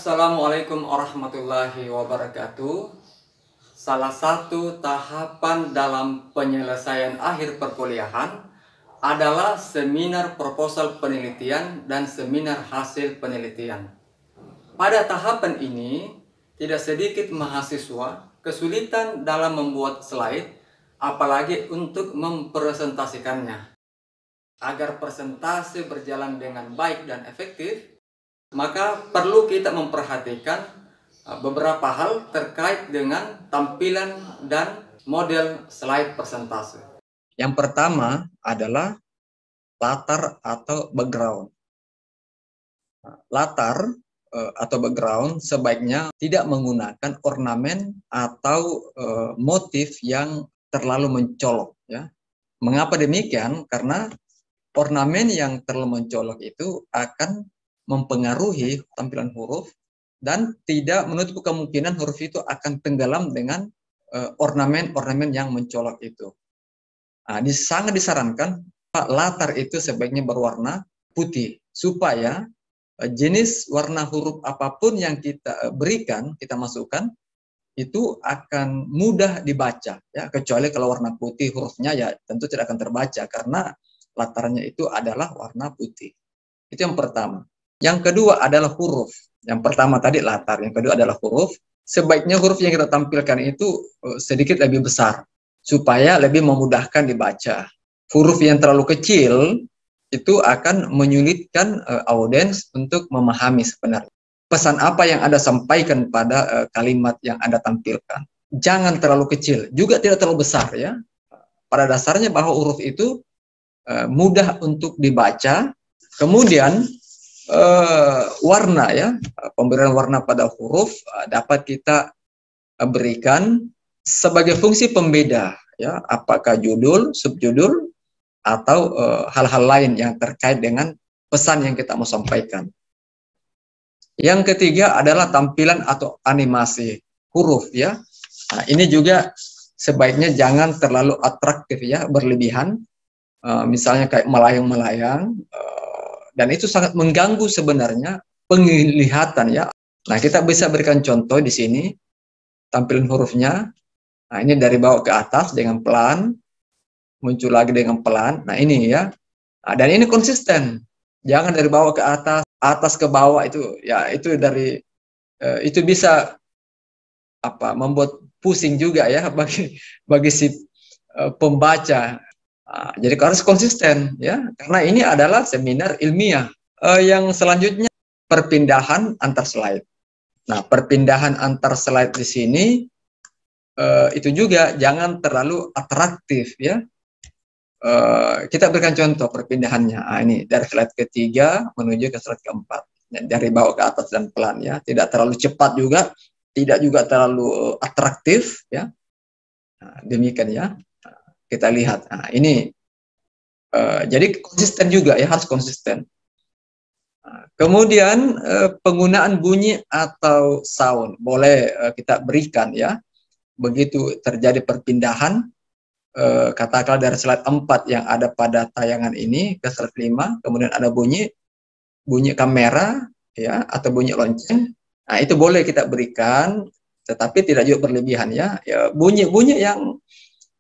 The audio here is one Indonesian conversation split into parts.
Assalamualaikum warahmatullahi wabarakatuh. Salah satu tahapan dalam penyelesaian akhir perkuliahan adalah seminar proposal penelitian dan seminar hasil penelitian. Pada tahapan ini, tidak sedikit mahasiswa kesulitan dalam membuat slide, apalagi untuk mempresentasikannya. Agar presentasi berjalan dengan baik dan efektif, maka perlu kita memperhatikan beberapa hal terkait dengan tampilan dan model slide presentasi. Yang pertama adalah latar atau background. Latar atau background sebaiknya tidak menggunakan ornamen atau motif yang terlalu mencolok, ya. Mengapa demikian? Karena ornamen yang terlalu mencolok itu akan mempengaruhi tampilan huruf dan tidak menutup kemungkinan huruf itu akan tenggelam dengan ornamen-ornamen yang mencolok itu. Nah, sangat disarankan latar itu sebaiknya berwarna putih supaya jenis warna huruf apapun yang kita berikan, kita masukkan, itu akan mudah dibaca, ya, kecuali kalau warna putih hurufnya ya tentu tidak akan terbaca karena latarnya itu adalah warna putih. Itu yang pertama. Yang kedua adalah huruf. Yang pertama tadi latar, yang kedua adalah huruf. Sebaiknya huruf yang kita tampilkan itu sedikit lebih besar, supaya lebih memudahkan dibaca. Huruf yang terlalu kecil itu akan menyulitkan audiens untuk memahami sebenarnya. Pesan apa yang Anda sampaikan pada kalimat yang Anda tampilkan. Jangan terlalu kecil, juga tidak terlalu besar, ya. Pada dasarnya bahwa huruf itu mudah untuk dibaca. Kemudian warna, ya, pemberian warna pada huruf dapat kita berikan sebagai fungsi pembeda, ya, apakah judul, subjudul, atau hal-hal lain yang terkait dengan pesan yang kita mau sampaikan. Yang ketiga adalah tampilan atau animasi huruf, ya. Nah, ini juga sebaiknya jangan terlalu atraktif, ya, berlebihan. Misalnya kayak melayang-melayang, dan itu sangat mengganggu sebenarnya penglihatan, ya. Nah, kita bisa berikan contoh di sini tampilan hurufnya. Nah, ini dari bawah ke atas dengan pelan, muncul lagi dengan pelan. Nah, ini, ya. Nah, dan ini konsisten. Jangan dari bawah ke atas, atas ke bawah, itu ya itu dari itu bisa membuat pusing juga, ya, bagi si pembaca. Nah, jadi harus konsisten, ya, karena ini adalah seminar ilmiah. Yang selanjutnya perpindahan antar slide. Nah, perpindahan antar slide di sini itu juga jangan terlalu atraktif, ya. Kita berikan contoh perpindahannya. Nah, ini dari slide ketiga menuju ke slide keempat, dari bawah ke atas dan pelan, ya, tidak terlalu cepat juga, tidak juga terlalu atraktif, ya. Nah, demikian, ya. Kita lihat, nah, ini jadi konsisten juga, ya, harus konsisten. Nah, kemudian penggunaan bunyi atau sound boleh kita berikan, ya, begitu terjadi perpindahan, katakanlah dari slide 4 yang ada pada tayangan ini ke slide 5, kemudian ada bunyi kamera, ya, atau bunyi lonceng. Nah, itu boleh kita berikan, tetapi tidak juga berlebihan, ya, bunyi-bunyi yang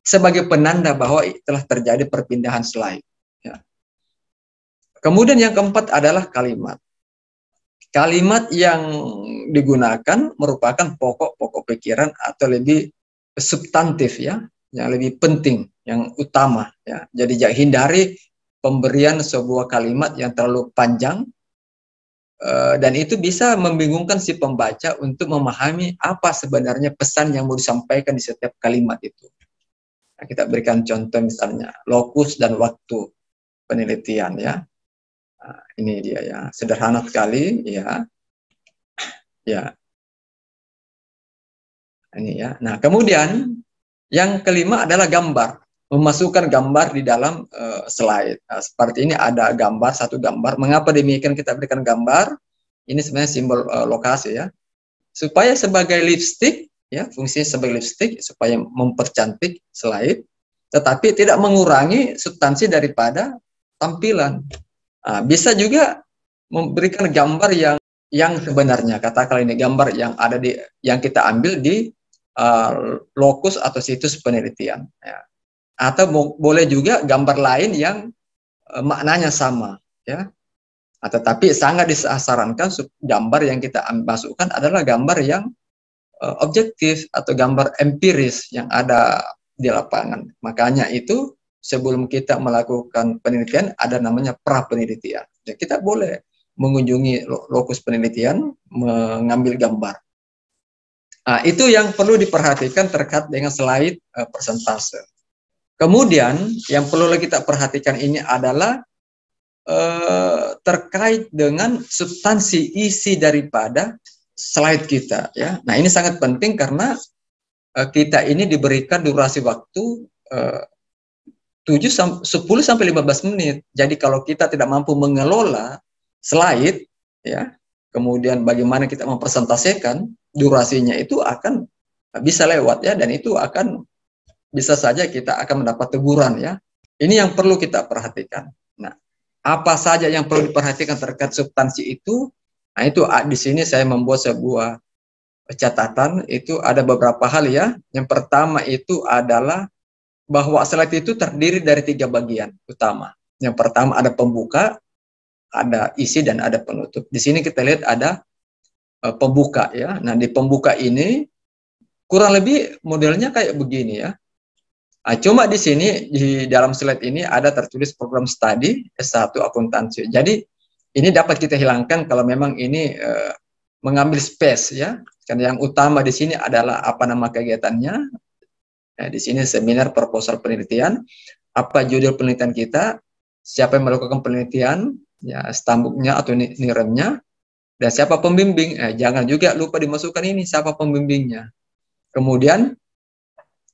sebagai penanda bahwa telah terjadi perpindahan slide, ya. Kemudian yang keempat adalah kalimat. Kalimat yang digunakan merupakan pokok-pokok pikiran atau lebih substantif, ya, yang lebih penting, yang utama, ya. Jadi hindari pemberian sebuah kalimat yang terlalu panjang, dan itu bisa membingungkan si pembaca untuk memahami apa sebenarnya pesan yang mau disampaikan di setiap kalimat itu. Kita berikan contoh misalnya lokus dan waktu penelitian, ya. Nah, ini dia, ya, sederhana sekali, ya, ya. Ini, ya. Nah, kemudian yang kelima adalah gambar, memasukkan gambar di dalam slide. Nah, seperti ini ada gambar, satu gambar. Mengapa demikian kita berikan gambar? Ini sebenarnya simbol lokasi, ya, supaya sebagai lipstick, ya, fungsinya sebagai lipstick supaya mempercantik slide, tetapi tidak mengurangi substansi daripada tampilan. Nah, bisa juga memberikan gambar yang yang sebenarnya, katakan ini gambar yang ada di yang kita ambil di lokus atau situs penelitian. Ya. Atau boleh juga gambar lain yang maknanya sama, ya. Tetapi sangat disarankan gambar yang kita masukkan adalah gambar yang objektif atau gambar empiris yang ada di lapangan. Makanya itu sebelum kita melakukan penelitian ada namanya pra penelitian. Ya, kita boleh mengunjungi lokus penelitian, mengambil gambar. Nah, itu yang perlu diperhatikan terkait dengan slide persentase. Kemudian yang perlu kita perhatikan ini adalah terkait dengan substansi isi daripada slide kita, ya. Nah, ini sangat penting karena kita ini diberikan durasi waktu 10 sampai 15 menit. Jadi kalau kita tidak mampu mengelola slide, ya, kemudian bagaimana kita mempresentasikan, durasinya itu akan bisa lewat, ya, dan itu akan bisa saja kita akan mendapat teguran, ya. Ini yang perlu kita perhatikan. Nah, apa saja yang perlu diperhatikan terkait substansi itu? Nah, itu di sini saya membuat sebuah catatan, itu ada beberapa hal, ya. Yang pertama itu adalah bahwa slide itu terdiri dari 3 bagian utama. Yang pertama ada pembuka, ada isi, dan ada penutup. Di sini kita lihat ada pembuka, ya. Nah, di pembuka ini kurang lebih modelnya kayak begini, ya. Cuma di sini di dalam slide ini ada tertulis program studi S1 akuntansi. Jadi ini dapat kita hilangkan kalau memang ini mengambil space, ya. Karena yang utama di sini adalah apa nama kegiatannya. Nah, di sini seminar proposal penelitian, apa judul penelitian kita, siapa yang melakukan penelitian, ya, stambuknya atau niremnya, dan siapa pembimbing. Jangan juga lupa dimasukkan ini siapa pembimbingnya. Kemudian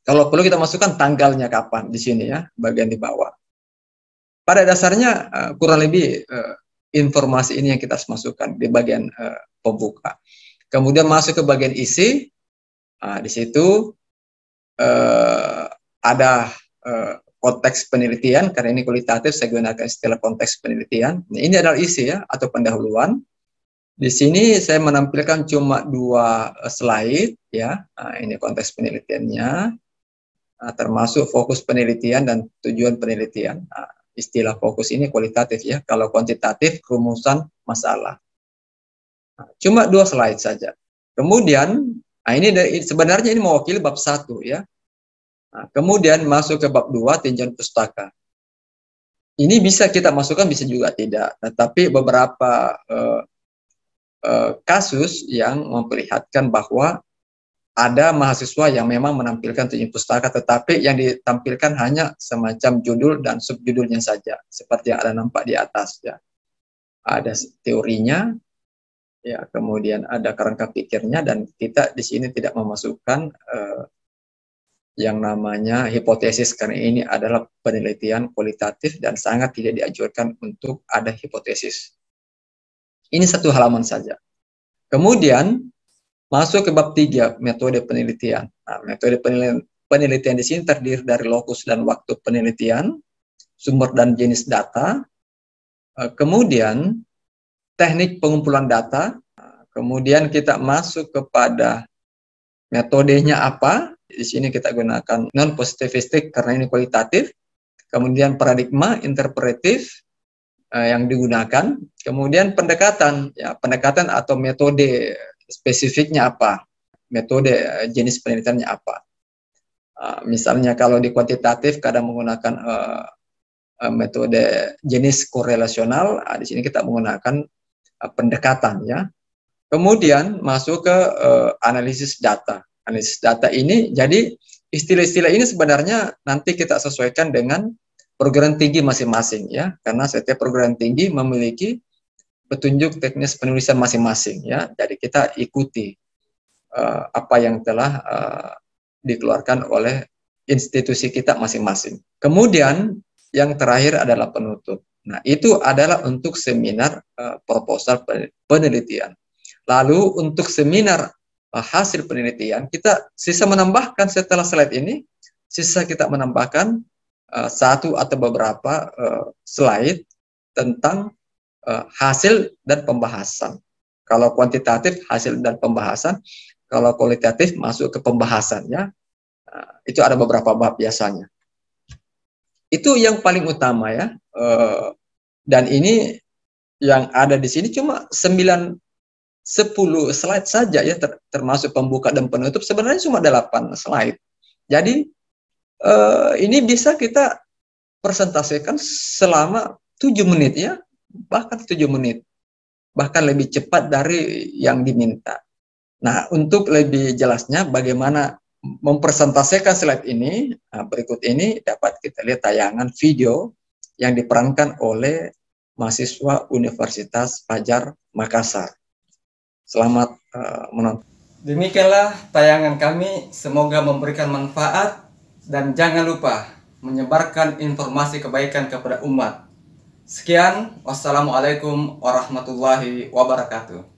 kalau perlu kita masukkan tanggalnya kapan di sini, ya, bagian di bawah. Pada dasarnya kurang lebih informasi ini yang kita harus masukkan di bagian pembuka. Kemudian masuk ke bagian isi. Di situ ada konteks penelitian, karena ini kualitatif saya gunakan istilah konteks penelitian. Nah, ini adalah isi, ya, atau pendahuluan. Di sini saya menampilkan cuma 2 slide, ya. Nah, ini konteks penelitiannya. Termasuk fokus penelitian dan tujuan penelitian. Istilah fokus ini kualitatif, ya. Kalau kuantitatif rumusan masalah. Cuma 2 slide saja. Kemudian ini sebenarnya ini mewakili bab 1, ya. Kemudian masuk ke bab 2 tinjauan pustaka. Ini bisa kita masukkan, bisa juga tidak. Tapi beberapa kasus yang memperlihatkan bahwa ada mahasiswa yang memang menampilkan tinjauan pustaka, tetapi yang ditampilkan hanya semacam judul dan subjudulnya saja, seperti yang ada nampak di atas, ya. Ada teorinya, ya, kemudian ada kerangka pikirnya, dan kita di sini tidak memasukkan yang namanya hipotesis, karena ini adalah penelitian kualitatif dan sangat tidak dianjurkan untuk ada hipotesis. Ini 1 halaman saja. Kemudian masuk ke bab 3, metode penelitian. Nah, metode penelitian di sini terdiri dari lokus dan waktu penelitian, sumber dan jenis data, kemudian teknik pengumpulan data, kemudian kita masuk kepada metodenya apa. Di sini kita gunakan non-positivistik karena ini kualitatif, kemudian paradigma interpretif yang digunakan, kemudian pendekatan, ya, pendekatan atau metode spesifiknya apa, metode jenis penelitiannya apa. Misalnya kalau di kuantitatif kadang menggunakan metode jenis korelasional, di sini kita menggunakan pendekatan, ya. Kemudian masuk ke analisis data. Analisis data ini, jadi istilah-istilah ini sebenarnya nanti kita sesuaikan dengan perguruan tinggi masing-masing, ya, karena setiap perguruan tinggi memiliki petunjuk teknis penulisan masing-masing, ya. Jadi kita ikuti apa yang telah dikeluarkan oleh institusi kita masing-masing. Kemudian yang terakhir adalah penutup. Nah, itu adalah untuk seminar proposal penelitian. Lalu untuk seminar hasil penelitian, kita sisa menambahkan setelah slide ini, sisa kita menambahkan 1 atau beberapa slide tentang hasil dan pembahasan. Kalau kuantitatif hasil dan pembahasan, kalau kualitatif masuk ke pembahasan ya. Itu ada beberapa bab biasanya. Itu yang paling utama ya. Dan ini yang ada di sini cuma 9-10 slide saja ya, termasuk pembuka dan penutup. Sebenarnya cuma 8 slide. Jadi ini bisa kita presentasikan selama 7 menit ya, bahkan 7 menit. Bahkan lebih cepat dari yang diminta. Nah, untuk lebih jelasnya bagaimana mempresentasikan slide ini, berikut ini dapat kita lihat tayangan video yang diperankan oleh mahasiswa Universitas Padjat Makassar. Selamat menonton. Demikianlah tayangan kami, semoga memberikan manfaat dan jangan lupa menyebarkan informasi kebaikan kepada umat. Sekian, wassalamualaikum warahmatullahi wabarakatuh.